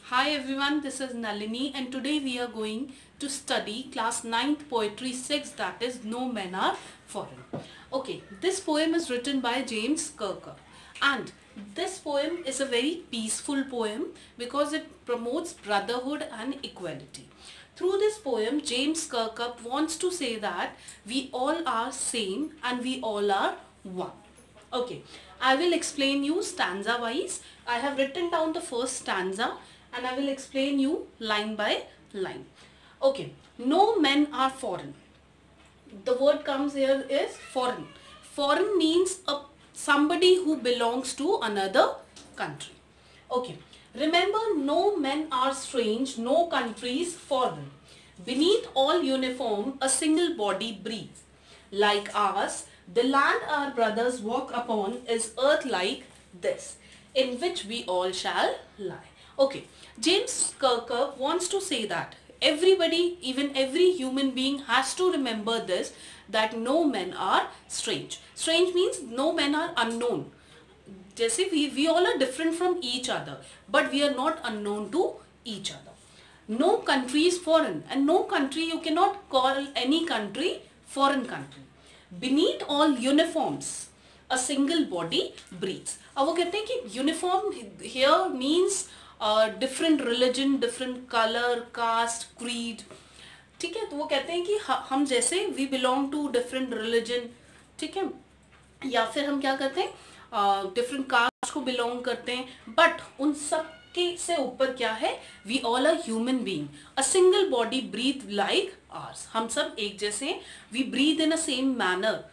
Hi everyone, this is Nalini and today we are going to study class 9th poetry 6, that is No Men Are Foreign. Okay, this poem is written by James Kirker and this poem is a very peaceful poem because it promotes brotherhood and equality. Through this poem, James Kirkup wants to say that we all are same and we all are one. Okay, I will explain you stanza wise. I have written down the first stanza and I will explain you line by line. Okay, no men are foreign. The word comes here is foreign. Foreign means somebody who belongs to another country. Okay, remember no men are strange, no countries foreign. Beneath all uniform, a single body breathes. Like ours, the land our brothers walk upon is earth like this, in which we all shall lie. Okay, James Kirker wants to say that everybody, even every human being has to remember this, that no men are strange. Strange means no men are unknown. जैसे we all are different from each other, but we are not unknown to each other. No country is foreign, and no country, you cannot call any country foreign country. Beneath all uniforms, a single body breathes. अब वो कहते हैं कि uniform here means different religion, different color, caste, creed. ठीक है, तो वो कहते हैं कि हम जैसे we belong to different religion, ठीक है, या फिर हम क्या करते हैं डिफरेंट कास्ट को बिलोंग करते हैं, बट उन सब के से ऊपर क्या है, we all are human being, a single body breathe like ours. हम सब एक जैसे हैं, we breathe in a same manner.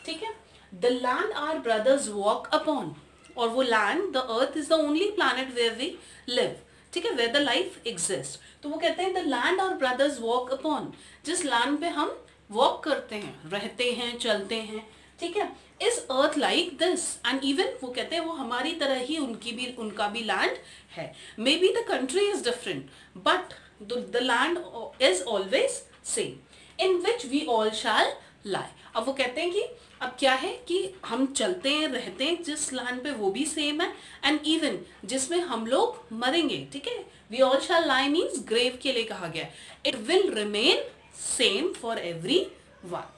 ठीक है, the land our brothers walk upon, और वो लैंड, the earth is the only planet where we live. ठीक है, वेयर द लाइफ एग्जिस्ट. तो वो कहते हैं the land our brothers walk upon, जिस लैंड पे हम वॉक करते हैं, रहते हैं, चलते हैं, ठीक है, is earth like this. And even वो कहते हैं वो हमारी तरह ही उनका भी लैंड है. May be the country is different but the land is always same, in which we all shall lie. अब वो कहते हैं कि अब क्या है कि हम चलते हैं, रहते हैं जिस लैंड पे, वो भी सेम है, एंड इवन जिसमें हम लोग मरेंगे. ठीक है, we all shall lie means grave के लिए कहा गया. It will remain same for every one.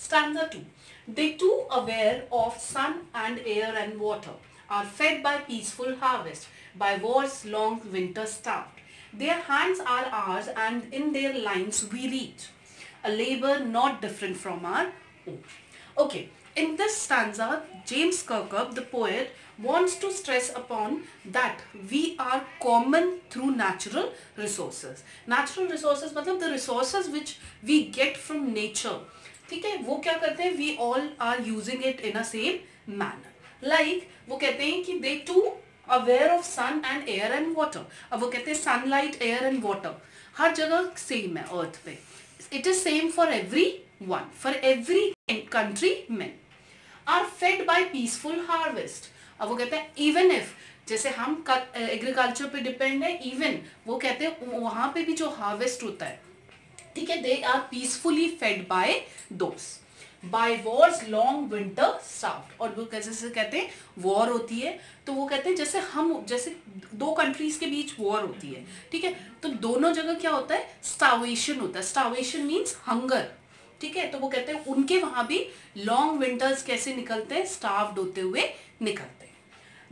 Stanza 2. They too aware of sun and air and water are fed by peaceful harvest, by war's long winter starved. Their hands are ours and in their lines we reach, a labor not different from our own. Okay, in this stanza, James Kirkup, the poet, wants to stress upon that we are common through natural resources. Natural resources मतलब the resources which we get from nature. ठीक है, वो क्या करते हैं, we all are using it in a same manner. Like वो कहते हैं कि they to aware of sun and air and water. अब वो कहते हैं सनलाइट, एयर एंड वाटर हर जगह सेम है अर्थ पे. It is same for every one, for every country man. Are fed by peaceful harvest. अब वो कहते हैं इवन इफ, जैसे हम एग्रीकल्चर पे डिपेंड है, इवन वो कहते हैं वहां पे भी जो हार्वेस्ट होता है, ठीक है, they are peacefully fed by those, by wars long winter starved. और वो कैसे कहते हैं वॉर होती है, तो वो कहते हैं जैसे दो कंट्रीज के बीच वॉर होती है, ठीक है, तो दोनों जगह क्या होता है, स्टार्वेशन होता है. Starvation means hunger. ठीक है, तो वो कहते हैं उनके वहां भी लॉन्ग विंटर्स कैसे निकलते हैं, स्टार्व्ड होते हुए निकलते हैं.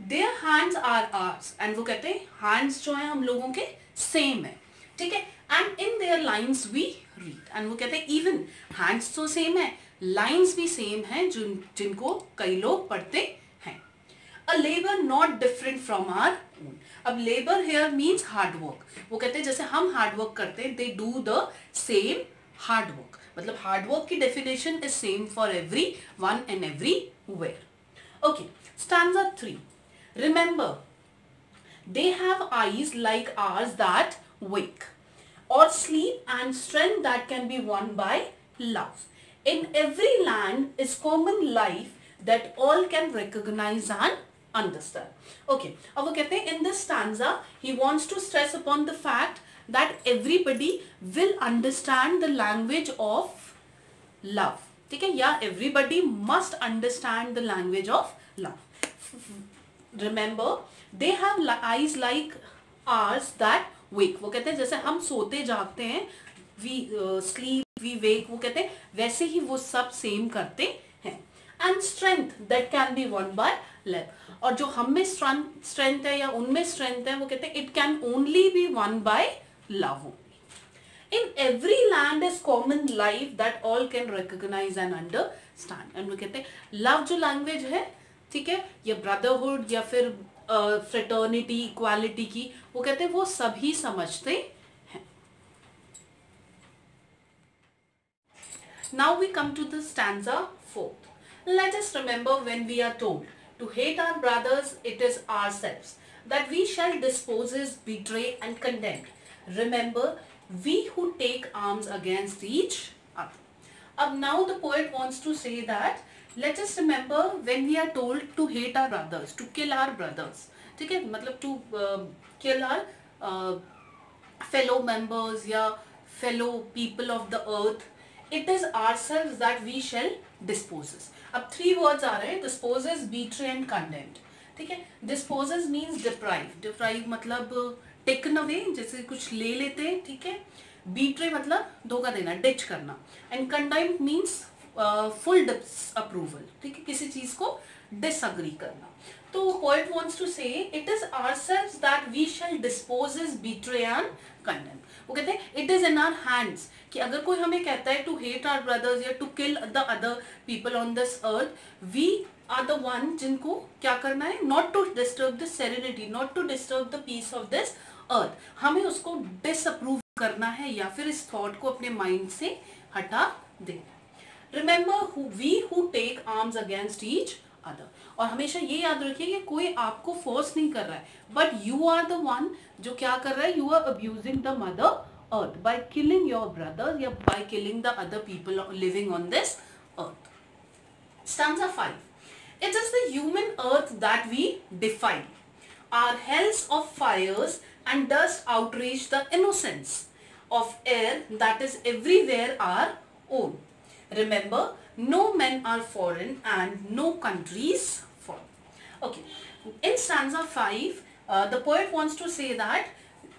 Their hands are ours, and वो कहते हैं हैंड्स जो है हम लोगों के सेम है. ठीक है, and in their lines we read. And वो कहते हैं इवन हैंड्स तो सेम है, लाइन्स भी सेम है जिनको कई लोग पढ़ते हैं. A labour not different from our own. अब labour here means hard work. वो कहते हैं जैसे हम हार्ड वर्क करते हैं, they do the same hard work. मतलब हार्ड वर्क की definition is same for every one and every where. Okay, stanza 3. Remember they have eyes like ours that wake, or sleep, and strength that can be won by love. In every land is common life that all can recognize and understand. Okay, अब वो कहते हैं in this stanza he wants to stress upon the fact that everybody will understand the language of love. ठीक है, या everybody must understand the language of love. remember they have eyes like ours that wake. वो कहते हैं जैसे हम सोते जागते हैं, we sleep, we wake, वो कहते हैं वैसे ही वो सब सेम करते हैं. And strength that can be won by love. और जो हम में strength है या उनमें strength है, वो कहते हैं it can only be won by love. In every land is common life that all can recognize and understand. And वो कहते हैं love जो language है, ठीक है, या brotherhood या फिर fraternity, equality की, वो कहते हैं वो सभी समझते हैं. Now we come to the stanza 4. Let us remember when we are told to hate our brothers, it is ourselves that we shall dispose, betray and condemn. Remember, we who take arms against each other. Now the poet wants to say that let us remember when we are told to hate our brothers, to kill our brothers. ठीक है, मतलब to kill our fellow members या fellow people of the earth. It is ourselves that we shall dispose. अब 3 words आ रहे हैं, disposes, betray and condemned. ठीक है, disposes means deprive. Deprive मतलब taken away, जैसे कुछ ले लेते हैं, ठीक है. Betray मतलब धोखा देना, ditch करना. And condemned means full disapproval. ठीक है, किसी चीज को disagree करना. तो poet wants to say it is ourselves that we shall dispose, betray and condemn. वो कहते हैं it is in our hands कि अगर कोई हमें कहता है to hate our brothers या to kill the other people on this earth, we are the one जिनको क्या करना है, not to disturb the serenity, not to disturb the peace of this earth. हमें उसको disapprove करना है या फिर इस thought को अपने mind से हटा देना. Remember we who take arms against each other. और हमेशा ये याद रखिए कि कोई आपको फोर्स नहीं कर रहा है, but you are the one जो क्या कर रहा है, you are abusing the mother earth by killing your brothers या by killing the other people living on this earth. Stanza 5. It is the human earth that we defy. Our hells of fires and dust outrage the innocence of air that is everywhere our own. Remember, no men are foreign and no countries foreign. Okay, in stanza 5, the poet wants to say that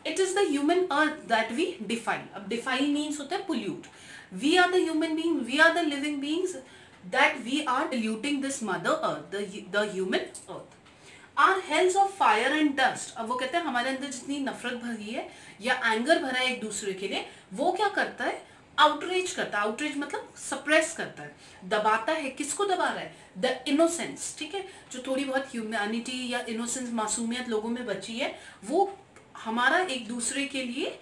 it is the human earth that we defile. Ab defile means hota hai pollute. We are the human beings, we are the living beings that we are polluting this mother earth, the human earth. Our hells of fire and dust. अब वो कहते हैं हमारे अंदर जितनी नफरत भरी है या एंगर भरा है एक दूसरे के लिए, वो क्या करता है, आउटरीच करता है. आउटरीच मतलब सप्रेस करता है, दबाता है. किसको दबा रहा है, द इनोसेंस. ठीक है, जो थोड़ी बहुत ह्यूमैनिटी या इनोसेंस, मासूमियत लोगों में बची है, वो हमारा एक दूसरे के लिए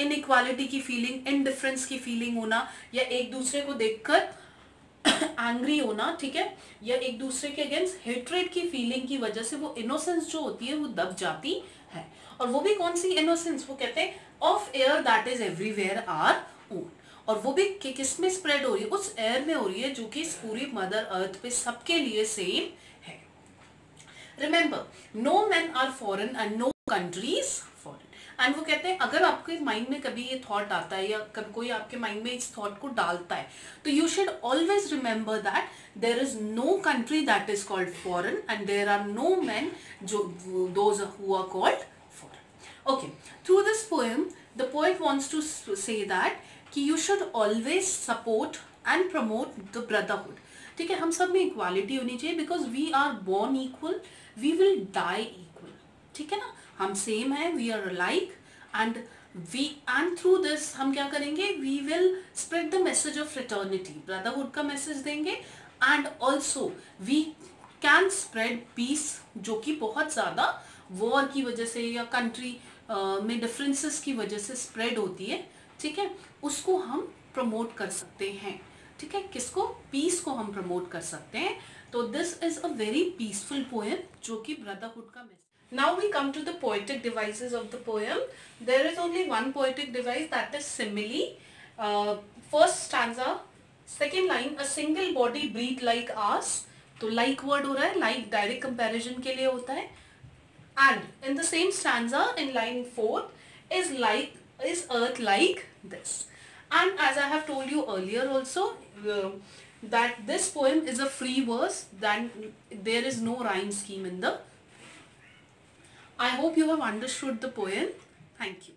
इनइक्वालिटी की फीलिंग, इनडिफरेंस की फीलिंग होना या एक दूसरे को देखकर एंग्री होना, ठीक है, या एक दूसरे के अगेंस्ट हेट्रेड की फीलिंग की वजह से वो इनोसेंस जो होती है वो दब जाती है. और वो भी कौन सी इनोसेंस, वो कहते हैं of air that is everywhere our own. और वो भी किस में स्प्रेड हो रही है, उस एयर में हो रही है जो कि इस पूरी मदर अर्थ पे सबके लिए सेम है. Remember, no man are foreign and no countries foreign. And वो कहते हैं अगर आपके माइंड में कभी ये थॉट आता है या कभी कोई आपके माइंड में इस थॉट को डालता है, तो you should always remember that there is no country that is called foreign and there are no man जो those who are called foreign. Okay, through this poem, the poet wants to say that कि you should always support and promote the brotherhood. ठीक है, हम सब में equality होनी चाहिए because we are born equal, we will die equal. ठीक है ना, हम सेम हैं, we are alike and through this हम क्या करेंगे, we will spread the message of fraternity, brotherhood का मैसेज देंगे and also we can spread peace जो कि बहुत ज़्यादा वॉर की वजह से या कंट्री में डिफरेंसेस की वजह से स्प्रेड होती है. ठीक है, उसको हम प्रमोट कर सकते हैं. ठीक है, किसको, पीस को हम प्रमोट कर सकते हैं. तो this is a very peaceful poem जो कि ब्रदरहुड का message. Now we come to the poetic devices of the poem. There is only one poetic device that is simile. First stanza, second line, a single body breathe like ours. तो like word हो रहा है, like direct comparison के लिए होता है. And in the same stanza in line 4 is earth like this. And as I have told you earlier also, that this poem is a free verse, then there is no rhyme scheme in the. I hope you have understood the poem. Thank you.